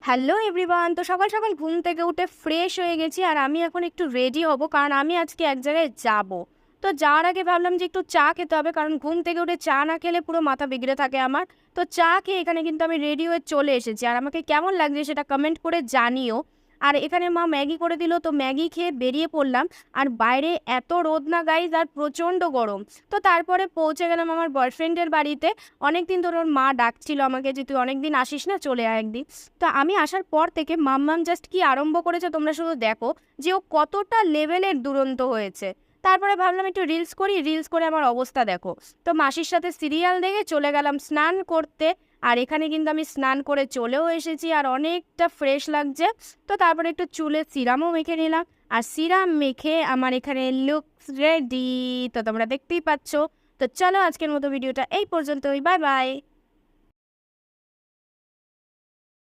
Hello everyone, তো সকাল সকাল ঘুম থেকে উঠে ফ্রেশ হয়ে গেছি আর আমি এখন একটু রেডি হব, কারণ আমি আজকে এক জায়গায় যাব। তো যাওয়ার আগে ভাবলাম যে একটু চা খেতে হবে, কারণ ঘুম থেকে উঠে চা না খেলে পুরো মাথা বিগড়ে থাকে আমার। তো চা খেয়ে এখানে কিন্তু আমি রেডি হয়ে চলে এসেছি, আর আমাকে কেমন লাগছে সেটা কমেন্ট করে জানিও। আর এখানে মা ম্যাগি করে দিল, তো ম্যাগি খেয়ে বেরিয়ে পড়লাম। আর বাইরে এত রোদ না গাইজ, আর প্রচণ্ড গরম। তো তারপরে পৌঁছে গেলাম আমার বয়ফ্রেন্ডের বাড়িতে। অনেকদিন ধরে ওর মা ডাকছিল আমাকে যে তুই অনেকদিন আসিস না, চলে আয় একদিন। তো আমি আসার পর থেকে মাম্মাম জাস্ট কি আরম্ভ করেছে তোমরা শুধু দেখো, যে ও কতটা লেভেলের দুরন্ত হয়েছে। তারপরে ভাবলাম একটু রিলস করি, রিলস করে আমার অবস্থা দেখো। তো মাসির সাথে সিরিয়াল দেখে চলে গেলাম স্নান করতে। আর এখানে কিন্তু আমি স্নান করে চলেও এসেছি, আর অনেকটা ফ্রেশ লাগছে। তো তারপরে একটু চুলে সিরামও মেখে নিলাম। আর সিরাম মেখে আমার এখানে লুকস রেডি, তো তোমরা দেখতেই পাচ্ছ। তো চলো আজকের মতো ভিডিওটা এই পর্যন্তই, বাই বাই।